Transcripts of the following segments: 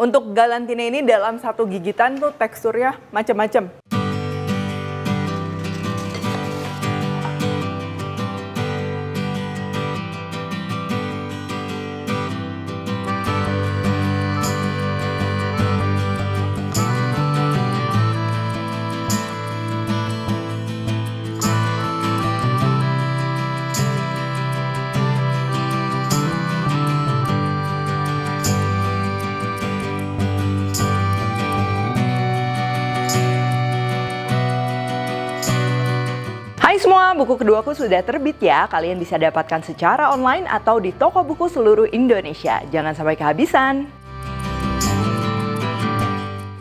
Untuk galantinnya ini dalam satu gigitan tuh teksturnya macam-macam. Hai semua, buku keduaku sudah terbit ya. Kalian bisa dapatkan secara online atau di toko buku seluruh Indonesia. Jangan sampai kehabisan.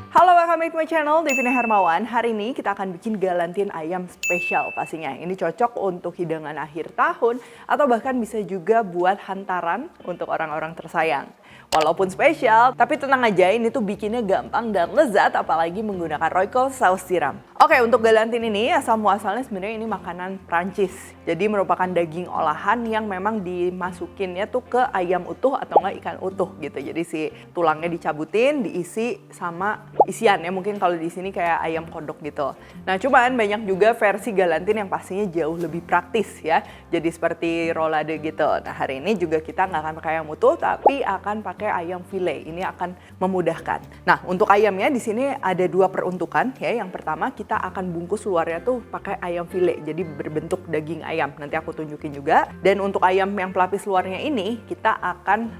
Halo, welcome back to my channel, Devina Hermawan. Hari ini kita akan bikin galantin ayam spesial pastinya. Ini cocok untuk hidangan akhir tahun atau bahkan bisa juga buat hantaran untuk orang-orang tersayang. Walaupun spesial, tapi tenang aja, ini tuh bikinnya gampang dan lezat, apalagi menggunakan Royco saus tiram. Oke, untuk galantin ini asal muasalnya sebenarnya ini makanan Prancis. Jadi merupakan daging olahan yang memang dimasukinnya tuh ke ayam utuh atau enggak ikan utuh gitu. Jadi si tulangnya dicabutin, diisi sama isian ya. Mungkin kalau di sini kayak ayam kodok gitu. Nah, cuman banyak juga versi galantin yang pastinya jauh lebih praktis ya. Jadi seperti rolade gitu. Nah, hari ini juga kita nggak akan pakai ayam utuh, tapi akan pakai ayam file. Ini akan memudahkan. Nah, untuk ayamnya di sini ada dua peruntukan ya. Yang pertama kita akan bungkus luarnya tuh pakai ayam file. Jadi berbentuk daging ayam. Nanti aku tunjukin juga. Dan untuk ayam yang pelapis luarnya ini kita akan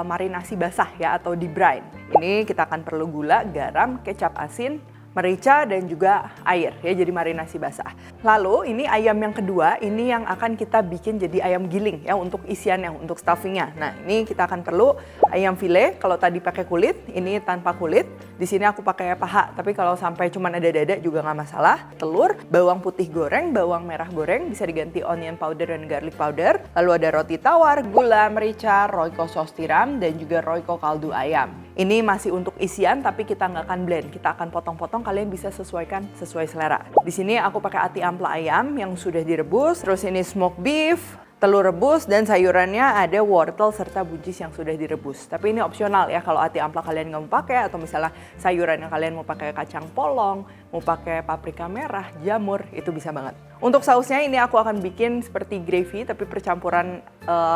marinasi basah ya atau di brine. Ini kita akan perlu gula, garam, kecap asin, merica dan juga air ya, jadi marinasi basah. Lalu ini ayam yang kedua, ini yang akan kita bikin jadi ayam giling ya untuk isiannya, untuk stuffingnya. Nah, ini kita akan perlu ayam file. Kalau tadi pakai kulit, ini tanpa kulit. Di sini aku pakai paha, tapi kalau sampai cuman ada dada juga nggak masalah. Telur, bawang putih goreng, bawang merah goreng, bisa diganti onion powder dan garlic powder. Lalu ada roti tawar, gula, merica, Royco saus tiram dan juga Royco kaldu ayam. Ini masih untuk isian, tapi kita nggak akan blend. Kita akan potong-potong, kalian bisa sesuaikan sesuai selera. Di sini aku pakai ati ampla ayam yang sudah direbus, terus ini smoked beef, telur rebus, dan sayurannya ada wortel serta buncis yang sudah direbus. Tapi ini opsional ya, kalau ati ampla kalian nggak mau pakai, atau misalnya sayurannya kalian mau pakai kacang polong, mau pakai paprika merah, jamur, itu bisa banget. Untuk sausnya ini aku akan bikin seperti gravy, tapi percampuran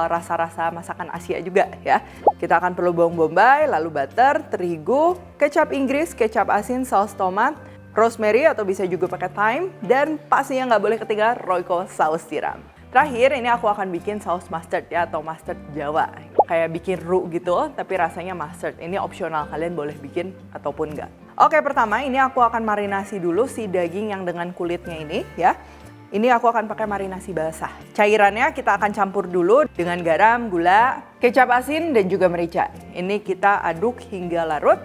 rasa-rasa masakan Asia juga ya. Kita akan perlu bawang bombay, lalu butter, terigu, kecap Inggris, kecap asin, saus tomat, rosemary atau bisa juga pakai thyme, dan pastinya nggak boleh ketinggalan Royco saus tiram. Terakhir ini aku akan bikin saus mustard ya atau mustard Jawa. Kayak bikin roux gitu tapi rasanya mustard. Ini opsional, kalian boleh bikin ataupun enggak. Oke, pertama ini aku akan marinasi dulu si daging yang dengan kulitnya ini ya. Ini aku akan pakai marinasi basah. Cairannya kita akan campur dulu dengan garam, gula, kecap asin dan juga merica. Ini kita aduk hingga larut.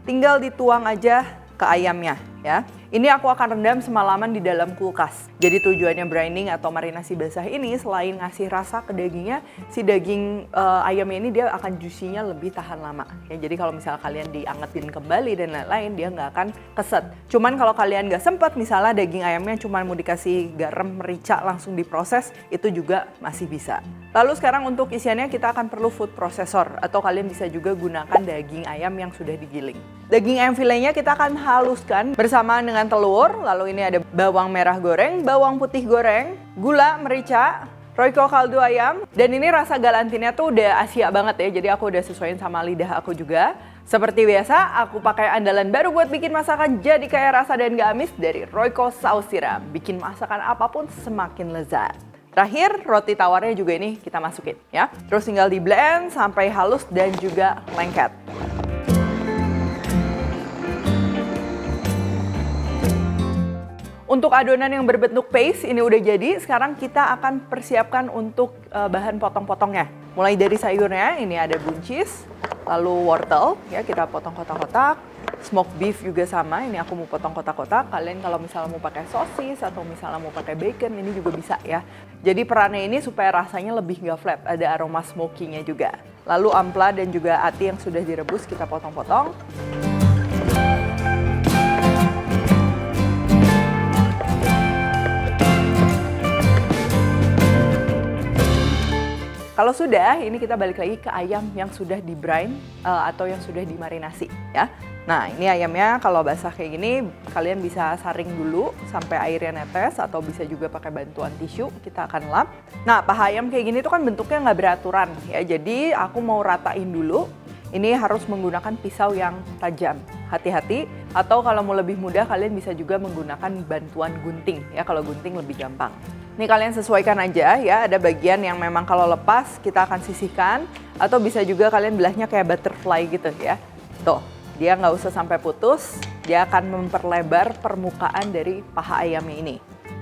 Tinggal dituang aja ke ayamnya ya. Ini aku akan rendam semalaman di dalam kulkas. Jadi tujuannya brining atau marinasi basah ini selain ngasih rasa ke dagingnya, si daging ayamnya ini dia akan juicy-nya lebih tahan lama. Ya, jadi kalau misalnya kalian diangetin kembali dan lain-lain, dia nggak akan keset. Cuman kalau kalian nggak sempat, misalnya daging ayamnya cuma mau dikasih garam, merica langsung diproses, itu juga masih bisa. Lalu sekarang untuk isiannya kita akan perlu food processor atau kalian bisa juga gunakan daging ayam yang sudah digiling. Daging ayam filenya kita akan haluskan bersamaan dengan telur, lalu ini ada bawang merah goreng, bawang putih goreng, gula, merica, Royco kaldu ayam, dan ini rasa galantinnya tuh udah Asia banget ya, jadi aku udah sesuaiin sama lidah aku juga. Seperti biasa, aku pakai andalan baru buat bikin masakan jadi kaya rasa dan gak amis dari Royco saus tiram. Bikin masakan apapun semakin lezat. Terakhir, roti tawarnya juga ini kita masukin ya. Terus tinggal di blend sampai halus dan juga lengket. Untuk adonan yang berbentuk paste ini udah jadi, sekarang kita akan persiapkan untuk bahan potong-potongnya. Mulai dari sayurnya, ini ada buncis, lalu wortel, ya kita potong kotak-kotak. Smoked beef juga sama, ini aku mau potong kotak-kotak. Kalian kalau misalnya mau pakai sosis atau misalnya mau pakai bacon, ini juga bisa ya. Jadi perannya ini supaya rasanya lebih nggak flat, ada aroma smoky-nya juga. Lalu ampla dan juga ati yang sudah direbus kita potong-potong. Kalau sudah, ini kita balik lagi ke ayam yang sudah di brine atau yang sudah dimarinasi ya. Nah, ini ayamnya kalau basah kayak gini, kalian bisa saring dulu sampai airnya netes atau bisa juga pakai bantuan tisu, kita akan lap. Nah, paha ayam kayak gini tuh kan bentuknya nggak beraturan ya, jadi aku mau ratain dulu. Ini harus menggunakan pisau yang tajam, hati-hati. Atau kalau mau lebih mudah, kalian bisa juga menggunakan bantuan gunting ya, kalau gunting lebih gampang. Ini kalian sesuaikan aja ya, ada bagian yang memang kalau lepas kita akan sisihkan, atau bisa juga kalian belahnya kayak butterfly gitu ya. Tuh, dia nggak usah sampai putus, dia akan memperlebar permukaan dari paha ayamnya ini.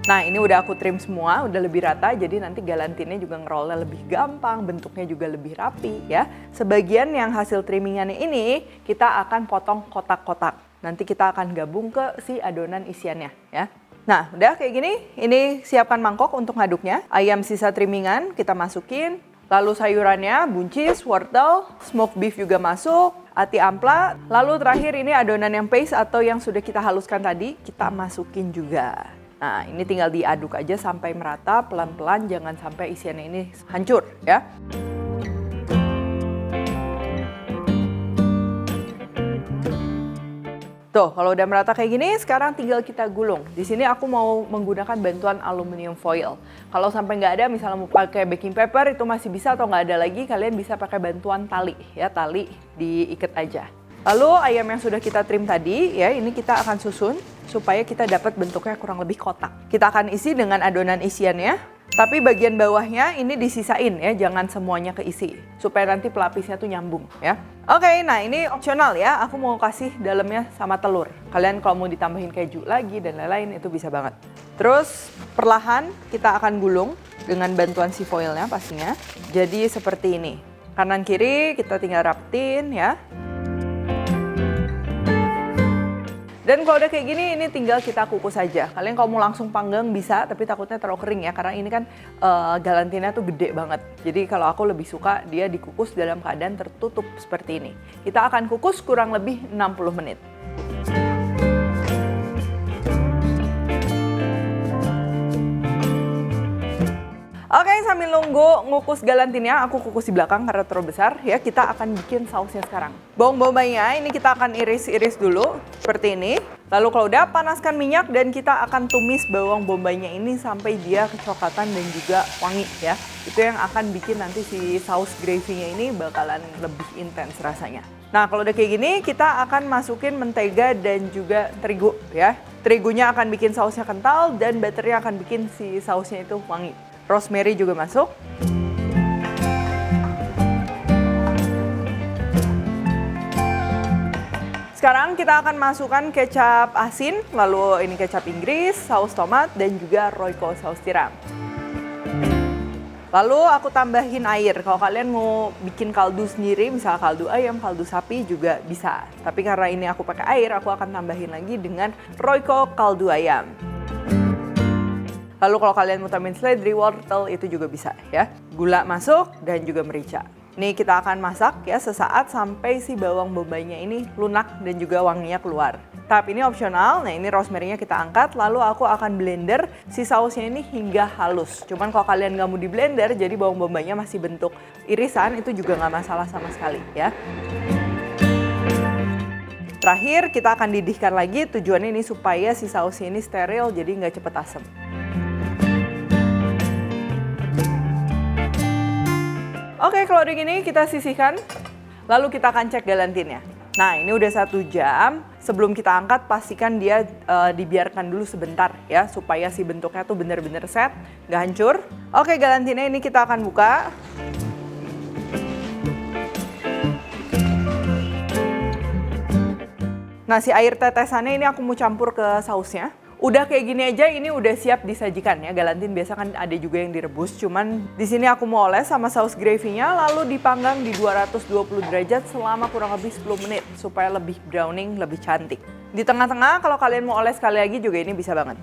Nah, ini udah aku trim semua, udah lebih rata, jadi nanti galantinnya juga ngerollnya lebih gampang, bentuknya juga lebih rapi ya. Sebagian yang hasil trimmingannya ini, kita akan potong kotak-kotak. Nanti kita akan gabung ke si adonan isiannya ya. Nah, udah kayak gini, ini siapkan mangkok untuk ngaduknya. Ayam sisa trimmingan kita masukin, lalu sayurannya, buncis, wortel, smoked beef juga masuk, ati ampla, lalu terakhir ini adonan yang paste atau yang sudah kita haluskan tadi, kita masukin juga. Nah, ini tinggal diaduk aja sampai merata, pelan-pelan, jangan sampai isiannya ini hancur ya. Tuh, kalau udah merata kayak gini, sekarang tinggal kita gulung. Di sini aku mau menggunakan bantuan aluminium foil. Kalau sampai nggak ada, misalnya mau pakai baking paper, itu masih bisa, atau nggak ada lagi, kalian bisa pakai bantuan tali. Ya, tali diikat aja. Lalu ayam yang sudah kita trim tadi, ya ini kita akan susun supaya kita dapat bentuknya kurang lebih kotak. Kita akan isi dengan adonan isiannya. Tapi bagian bawahnya ini disisain ya, jangan semuanya keisi. Supaya nanti pelapisnya tuh nyambung ya. Oke, nah ini opsional ya, aku mau kasih dalamnya sama telur. Kalian kalau mau ditambahin keju lagi dan lain-lain itu bisa banget. Terus perlahan kita akan gulung dengan bantuan si foilnya pastinya. Jadi seperti ini. Kanan kiri kita tinggal rapetin ya. Dan kalau udah kayak gini, ini tinggal kita kukus aja. Kalian kalau mau langsung panggang bisa, tapi takutnya terlalu kering ya. Karena ini kan galantinnya tuh gede banget. Jadi kalau aku lebih suka dia dikukus dalam keadaan tertutup seperti ini. Kita akan kukus kurang lebih 60 menit. Oke, sambil nunggu ngukus galantinnya, aku kukus di belakang karena terlalu besar ya. Kita akan bikin sausnya sekarang. Bawang bombaynya ini kita akan iris-iris dulu seperti ini. Lalu kalau udah, panaskan minyak dan kita akan tumis bawang bombaynya ini sampai dia kecoklatan dan juga wangi ya. Itu yang akan bikin nanti si saus gravy-nya ini bakalan lebih intens rasanya. Nah, kalau udah kayak gini, kita akan masukin mentega dan juga terigu ya. Terigunya akan bikin sausnya kental dan butternya akan bikin si sausnya itu wangi. Rosemary juga masuk. Sekarang kita akan masukkan kecap asin, lalu ini kecap Inggris, saus tomat, dan juga Royco saus tiram. Lalu aku tambahin air. Kalau kalian mau bikin kaldu sendiri, misalnya kaldu ayam, kaldu sapi juga bisa. Tapi karena ini aku pakai air, aku akan tambahin lagi dengan Royco kaldu ayam. Lalu kalau kalian mau tambahin seledri, wortel itu juga bisa ya. Gula masuk dan juga merica. Ini kita akan masak ya sesaat sampai si bawang bombaynya ini lunak dan juga wanginya keluar. Tahap ini opsional. Nah, ini rosemary-nya kita angkat, lalu aku akan blender si sausnya ini hingga halus. Cuman kalau kalian nggak mau di blender, jadi bawang bombaynya masih bentuk irisan, itu juga nggak masalah sama sekali ya. Terakhir kita akan didihkan lagi, tujuannya ini supaya si sausnya ini steril, jadi nggak cepet asem. Oke, kalau udah gini kita sisihkan, lalu kita akan cek galantinnya. Nah, ini udah 1 jam. Sebelum kita angkat, pastikan dia dibiarkan dulu sebentar ya, supaya si bentuknya tuh bener-bener set, nggak hancur. Oke, galantinnya ini kita akan buka. Nah, si air tetesannya ini aku mau campur ke sausnya. Udah kayak gini aja, ini udah siap disajikan ya. Galantin biasa kan ada juga yang direbus, cuman di sini aku mau oles sama saus gravy-nya, lalu dipanggang di 220 derajat selama kurang lebih 10 menit supaya lebih browning, lebih cantik. Di tengah-tengah kalau kalian mau oles sekali lagi juga ini bisa banget.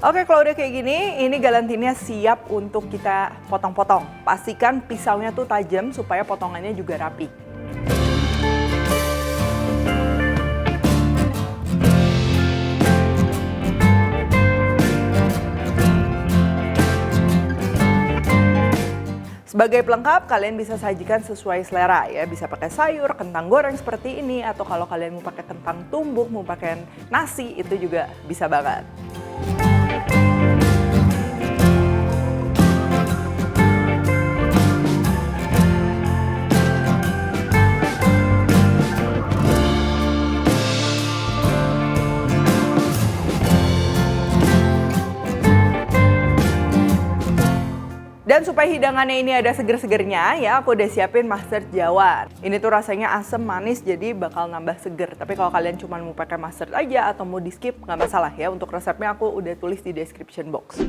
Oke, kalau udah kayak gini, ini galantinnya siap untuk kita potong-potong. Pastikan pisaunya tuh tajam supaya potongannya juga rapi. Sebagai pelengkap, kalian bisa sajikan sesuai selera ya. Bisa pakai sayur, kentang goreng seperti ini, atau kalau kalian mau pakai kentang tumbuk, mau pakai nasi, itu juga bisa banget. Dan supaya hidangannya ini ada seger-segernya ya, aku udah siapin mustard Jawa. Ini tuh rasanya asam manis jadi bakal nambah seger. Tapi kalau kalian cuma mau pakai mustard aja atau mau di skip nggak masalah ya. Untuk resepnya aku udah tulis di description box.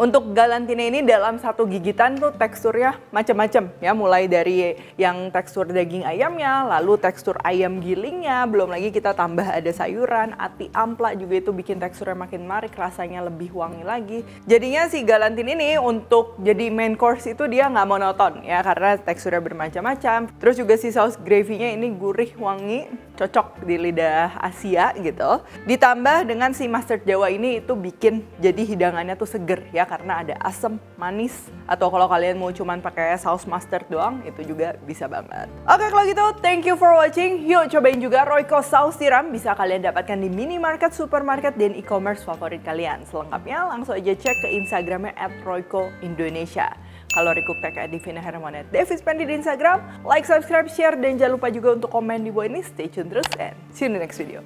Untuk galantinnya ini dalam satu gigitan tuh teksturnya macam-macam ya, mulai dari yang tekstur daging ayamnya, lalu tekstur ayam gilingnya, belum lagi kita tambah ada sayuran, ati ampla juga itu bikin teksturnya makin menarik, rasanya lebih wangi lagi. Jadinya si galantin ini untuk jadi main course itu dia nggak monoton ya, karena teksturnya bermacam-macam. Terus juga si saus gravy-nya ini gurih, wangi, cocok di lidah Asia gitu. Ditambah dengan si mustard Jawa ini itu bikin jadi hidangannya tuh seger ya, karena ada asam, manis, atau kalau kalian mau cuman pakai saus mustard doang itu juga bisa banget. Oke, kalau gitu thank you for watching. Yuk cobain juga Royco saus tiram, bisa kalian dapatkan di minimarket, supermarket, dan e-commerce favorit kalian. Selengkapnya langsung aja cek ke Instagramnya @roycoindonesia. Kalau Recooktek @Divina Hermawan @Davis Pendi di Instagram. Like, subscribe, share, dan jangan lupa juga untuk komen di bawah ini. Stay tune terus and see you in the next video.